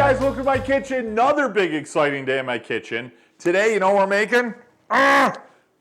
guys, welcome to my kitchen. Another big exciting day in my kitchen. Today, you know what we're making?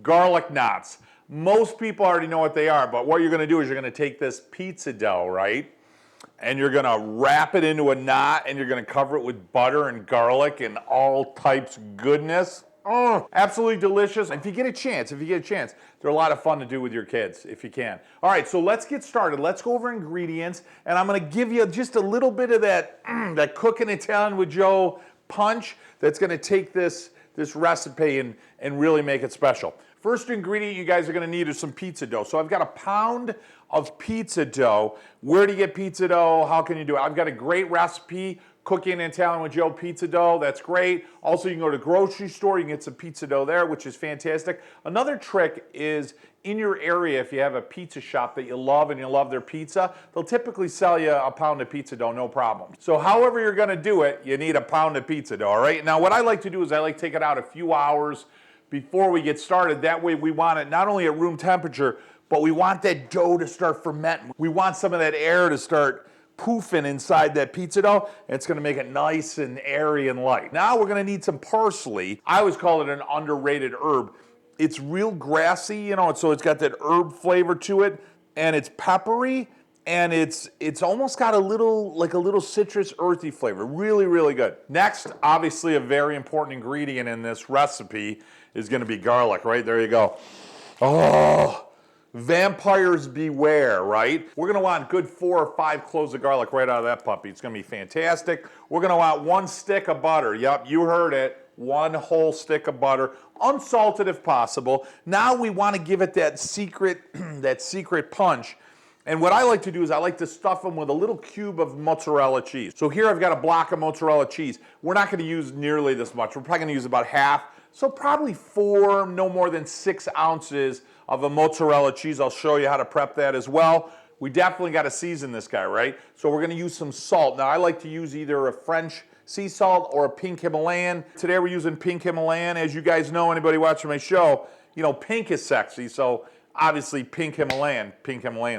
Garlic knots. Most people already know what they are, but what you're gonna do is you're gonna take this pizza dough, right? And you're gonna wrap it into a knot and you're gonna cover it with butter and garlic and all types of goodness. Absolutely delicious. If you get a chance, they're a lot of fun to do with your kids if you can. All right, so let's get started. Let's go over ingredients, and I'm gonna give you just a little bit of that, that cooking Italian with Joe punch that's gonna take this recipe and really make it special. First ingredient you guys are gonna need is some pizza dough. So I've got a pound of pizza dough. Where do you get pizza dough? How can you do it? I've got a great recipe, Cooking Italian with Joe pizza dough. That's great. Also, you can go to the grocery store. You can get some pizza dough there, which is fantastic. Another trick is in your area, if you have a pizza shop that you love and you love their pizza, they'll typically sell you a pound of pizza dough, no problem. So however you're gonna do it, you need a pound of pizza dough, all right? Now, what I like to do is I like to take it out a few hours before we get started. That way we want it not only at room temperature, but we want that dough to start fermenting. We want some of that air to start poofing inside that pizza dough, and it's gonna make it nice and airy and light. Now we're gonna need some parsley. I always call it an underrated herb. It's real grassy, you know, so it's got that herb flavor to it, and it's peppery, and it's almost got a little citrus earthy flavor. Really, really good. Next, obviously a very important ingredient in this recipe is gonna be garlic, right? There you go. Oh, vampires beware, right? We're gonna want good 4 or 5 cloves of garlic right out of that puppy. It's gonna be fantastic. We're gonna want 1 stick of butter. Yep, you heard it. 1 whole stick of butter, unsalted if possible. Now we wanna give it that secret, that secret punch. And what I like to do is I like to stuff them with a little cube of mozzarella cheese. So here I've got a block of mozzarella cheese. We're not gonna use nearly this much. We're probably gonna use about half. So probably 4, no more than 6 ounces of a mozzarella cheese. I'll show you how to prep that as well. We definitely got to season this guy, right? So we're going to use some salt. Now I like to use either a French sea salt or a pink Himalayan. Today we're using pink Himalayan. As you guys know, anybody watching my show, you know, pink is sexy. So obviously pink Himalayan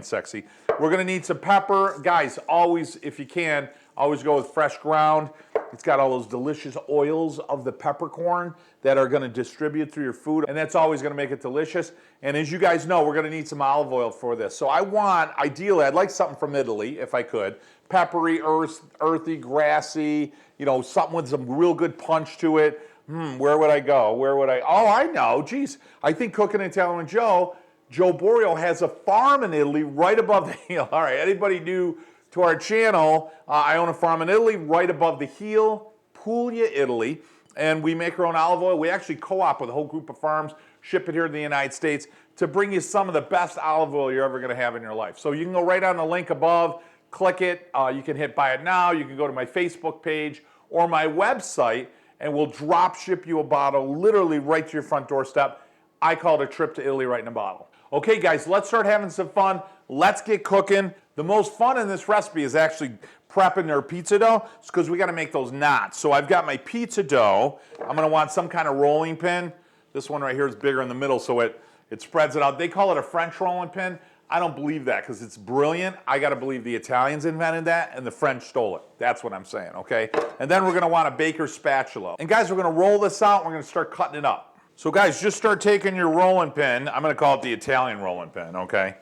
sexy. We're going to need some pepper. Guys, always, if you can, always go with fresh ground. It's got all those delicious oils of the peppercorn that are gonna distribute through your food, and that's always gonna make it delicious. And as you guys know, we're gonna need some olive oil for this. So ideally, I'd like something from Italy, if I could. Peppery, earthy, grassy, you know, something with some real good punch to it. Where would I go? Oh, I know, geez. I think Cooking Italian with Joe Borio has a farm in Italy right above the hill. All right, anybody new to our channel, I own a farm in Italy right above the heel, Puglia, Italy, and we make our own olive oil. We actually co-op with a whole group of farms, ship it here to the United States to bring you some of the best olive oil you're ever gonna have in your life. So you can go right on the link above, click it, you can hit buy it now, you can go to my Facebook page or my website, and we'll drop ship you a bottle literally right to your front doorstep. I call it a trip to Italy right in a bottle. Okay guys, let's start having some fun. Let's get cooking. The most fun in this recipe is actually prepping their pizza dough, because we gotta make those knots. So I've got my pizza dough. I'm gonna want some kind of rolling pin. This one right here is bigger in the middle, so it spreads it out. They call it a French rolling pin. I don't believe that, because it's brilliant. I gotta believe the Italians invented that and the French stole it. That's what I'm saying, okay? And then we're gonna want a baker's spatula. And guys, we're gonna roll this out, and we're gonna start cutting it up. So guys, just start taking your rolling pin. I'm gonna call it the Italian rolling pin, okay?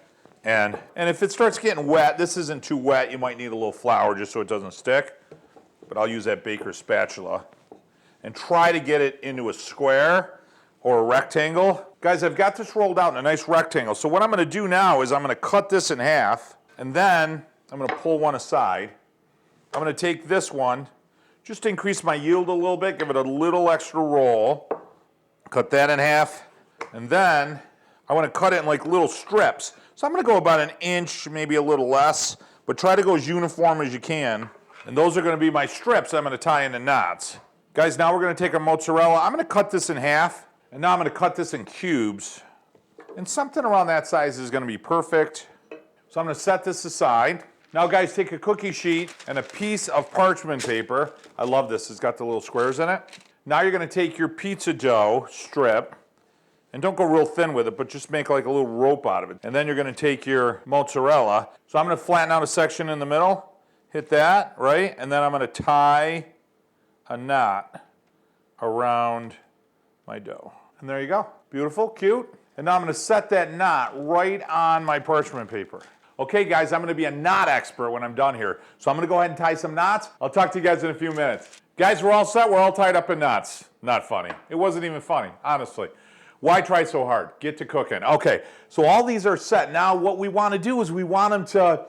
And if it starts getting wet, this isn't too wet, you might need a little flour just so it doesn't stick. But I'll use that baker's spatula. And try to get it into a square or a rectangle. Guys, I've got this rolled out in a nice rectangle. So what I'm gonna do now is I'm gonna cut this in half, and then I'm gonna pull one aside. I'm gonna take this one, just to increase my yield a little bit, give it a little extra roll. Cut that in half, and then I want to cut it in like little strips. So I'm going to go about 1 inch, maybe a little less, but try to go as uniform as you can. And those are going to be my strips I'm going to tie into knots. Guys, now we're going to take our mozzarella. I'm going to cut this in half, and now I'm going to cut this in cubes. And something around that size is going to be perfect. So I'm going to set this aside. Now guys, take a cookie sheet and a piece of parchment paper. I love this, it's got the little squares in it. Now you're going to take your pizza dough strip, and don't go real thin with it, but just make like a little rope out of it. And then you're going to take your mozzarella. So I'm going to flatten out a section in the middle, hit that, right? And then I'm going to tie a knot around my dough. And there you go. Beautiful, cute. And now I'm going to set that knot right on my parchment paper. Okay, guys, I'm going to be a knot expert when I'm done here. So I'm going to go ahead and tie some knots. I'll talk to you guys in a few minutes. Guys, we're all set. We're all tied up in knots. Not funny. It wasn't even funny, honestly. Why try so hard? Get to cooking. Okay, so all these are set. Now what we want to do is we want them to,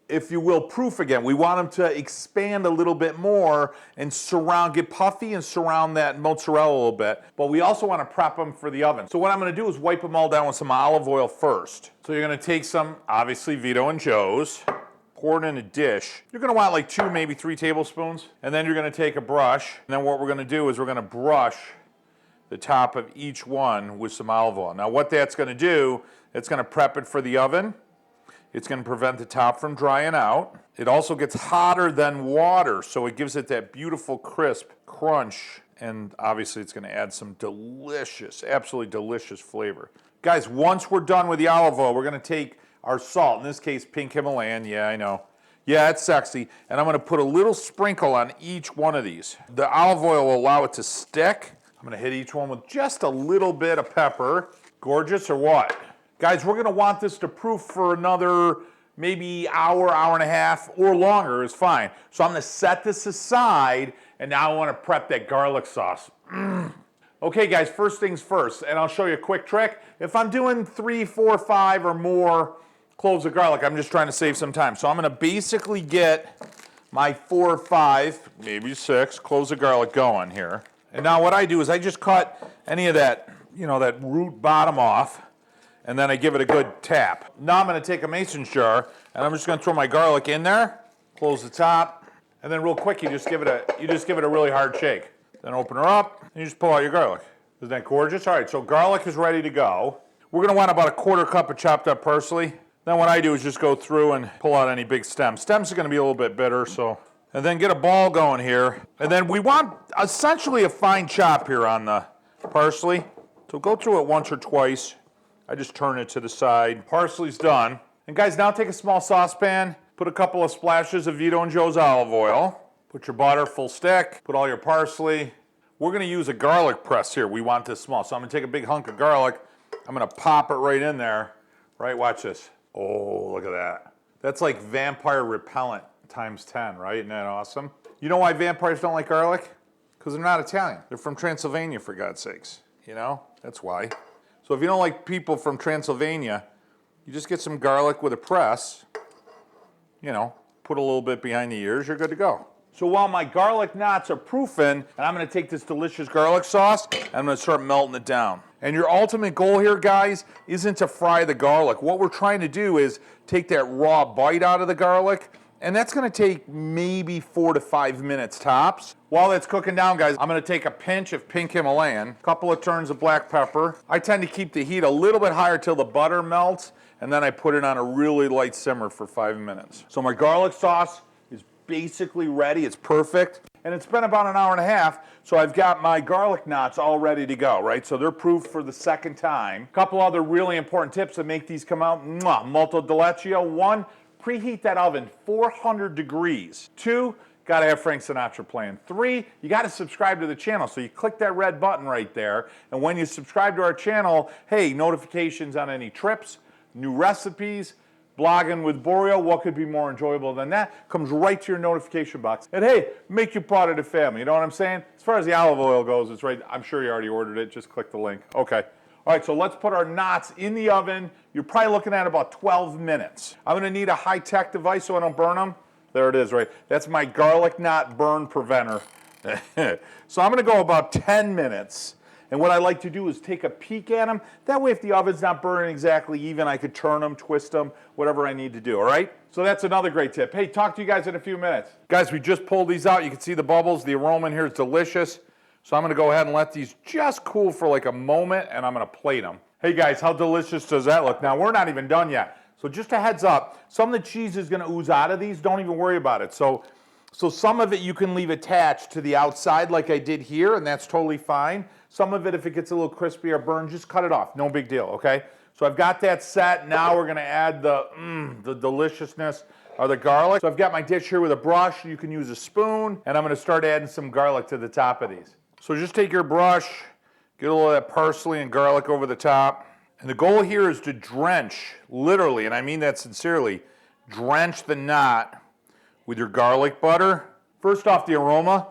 if you will, proof again. We want them to expand a little bit more and surround, get puffy and surround that mozzarella a little bit. But we also want to prep them for the oven. So what I'm going to do is wipe them all down with some olive oil first. So you're going to take some, obviously, Vito and Joe's, pour it in a dish. You're going to want like 2, maybe 3 tablespoons. And then you're going to take a brush. And then what we're going to do is we're going to brush the top of each one with some olive oil. Now what that's going to do, it's going to prep it for the oven. It's going to prevent the top from drying out. It also gets hotter than water, so it gives it that beautiful crisp crunch, and obviously it's going to add some delicious, absolutely delicious flavor. Guys, once we're done with the olive oil, we're going to take our salt, in this case pink Himalayan, yeah, I know. Yeah, it's sexy, and I'm going to put a little sprinkle on each one of these. The olive oil will allow it to stick. I'm going to hit each one with just a little bit of pepper. Gorgeous or what? Guys, we're going to want this to proof for another maybe hour, hour and a half, or longer is fine. So I'm going to set this aside, and now I want to prep that garlic sauce. Okay, guys, first things first, and I'll show you a quick trick. If I'm doing 3, 4, 5, or more cloves of garlic, I'm just trying to save some time. So I'm going to basically get my 4 or 5, maybe 6 cloves of garlic going here. And now what I do is I just cut any of that, you know, that root bottom off, and then I give it a good tap. Now I'm going to take a mason jar, and I'm just going to throw my garlic in there, close the top, and then real quick you just give it a really hard shake. Then open her up, and you just pull out your garlic. Isn't that gorgeous? All right, so garlic is ready to go. We're going to want about a 1/4 cup of chopped up parsley. Then what I do is just go through and pull out any big stems. Stems are going to be a little bit bitter, so. And then get a ball going here. And then we want essentially a fine chop here on the parsley. So go through it once or twice. I just turn it to the side. Parsley's done. And guys, now take a small saucepan, put a couple of splashes of Vito and Joe's olive oil, put your butter full stick, put all your parsley. We're going to use a garlic press here. We want this small. So I'm going to take a big hunk of garlic. I'm going to pop it right in there. Right, watch this. Oh, look at that. That's like vampire repellent times 10, right? Isn't that awesome? You know why vampires don't like garlic? Because they're not Italian. They're from Transylvania, for God's sakes. You know? That's why. So if you don't like people from Transylvania, you just get some garlic with a press, you know, put a little bit behind the ears, you're good to go. So while my garlic knots are proofing, and I'm going to take this delicious garlic sauce, and I'm going to start melting it down. And your ultimate goal here, guys, isn't to fry the garlic. What we're trying to do is take that raw bite out of the garlic, and that's going to take maybe 4 to 5 minutes tops. While that's cooking down, guys, I'm going to take a pinch of pink Himalayan, a couple of turns of black pepper. I tend to keep the heat a little bit higher till the butter melts, and then I put it on a really light simmer for 5 minutes. So my garlic sauce is basically ready. It's perfect. And it's been about an hour and a half, so I've got my garlic knots all ready to go, right? So they're proof for the second time. A couple other really important tips that make these come out molto deleccio. 1, preheat that oven 400 degrees. 2, got to have Frank Sinatra playing. 3, you got to subscribe to the channel. So you click that red button right there, and when you subscribe to our channel, hey, notifications on any trips, new recipes, blogging with Borio, what could be more enjoyable than that? Comes right to your notification box. And hey, make you part of the family, you know what I'm saying? As far as the olive oil goes, it's right, I'm sure you already ordered it, just click the link. Okay. All right, so let's put our knots in the oven. You're probably looking at about 12 minutes. I'm gonna need a high-tech device so I don't burn them. There it is, right? That's my garlic knot burn preventer. So I'm gonna go about 10 minutes. And what I like to do is take a peek at them. That way if the oven's not burning exactly even, I could turn them, twist them, whatever I need to do, all right? So that's another great tip. Hey, talk to you guys in a few minutes. Guys, we just pulled these out. You can see the bubbles. The aroma in here is delicious. So I'm gonna go ahead and let these just cool for like a moment, and I'm gonna plate them. Hey guys, how delicious does that look? Now, we're not even done yet. So just a heads up, some of the cheese is gonna ooze out of these. Don't even worry about it. So some of it you can leave attached to the outside like I did here, and that's totally fine. Some of it, if it gets a little crispy or burned, just cut it off. No big deal, okay? So I've got that set. Now we're gonna add the deliciousness of the garlic. So I've got my dish here with a brush. You can use a spoon, and I'm gonna start adding some garlic to the top of these. So just take your brush, get a little of that parsley and garlic over the top. And the goal here is to drench, literally, and I mean that sincerely, drench the knot with your garlic butter. First off, the aroma.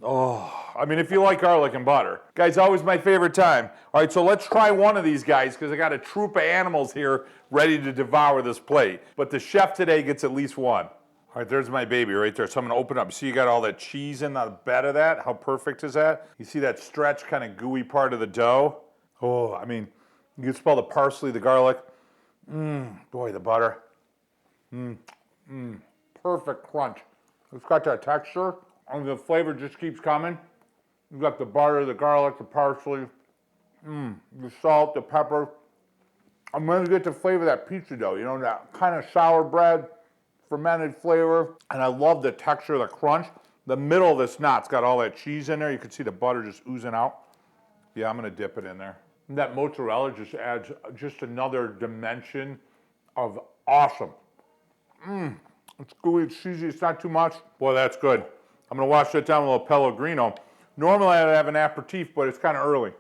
Oh, I mean, if you like garlic and butter. Guys, always my favorite time. All right, so let's try one of these guys because I got a troop of animals here ready to devour this plate. But the chef today gets at least one. All right, there's my baby right there. So I'm gonna open up. See, you got all that cheese in the bed of that? How perfect is that? You see that stretched, kind of gooey part of the dough? Oh, I mean, you can smell the parsley, the garlic. Boy, the butter. Perfect crunch. It's got that texture, and the flavor just keeps coming. You've got the butter, the garlic, the parsley, the salt, the pepper. I'm going to get the flavor of that pizza dough, you know, that kind of sour bread, fermented flavor. And I love the texture, the crunch. The middle of this knot's got all that cheese in there. You can see the butter just oozing out. Yeah, I'm going to dip it in there. And that mozzarella just adds just another dimension of awesome. It's gooey, it's cheesy, it's not too much. Boy, that's good. I'm gonna wash that down with a little Pellegrino. Normally I'd have an aperitif, but it's kind of early.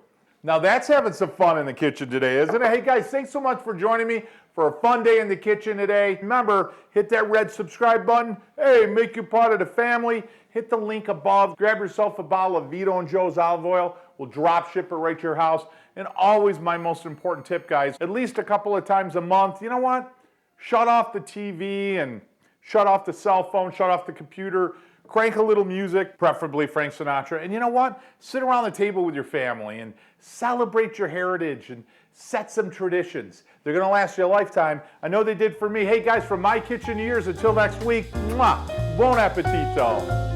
Now that's having some fun in the kitchen today, isn't it? Hey guys, thanks so much for joining me for a fun day in the kitchen today. Remember, hit that red subscribe button. Hey, make you part of the family. Hit the link above. Grab yourself a bottle of Vito and Joe's olive oil. We'll drop ship it right to your house. And always my most important tip, guys, at least a couple of times a month, you know what? Shut off the TV and shut off the cell phone, shut off the computer, crank a little music, preferably Frank Sinatra. And you know what? Sit around the table with your family and celebrate your heritage and set some traditions. They're gonna last you a lifetime. I know they did for me. Hey guys, from my kitchen years, until next week, mwah, bon appetito.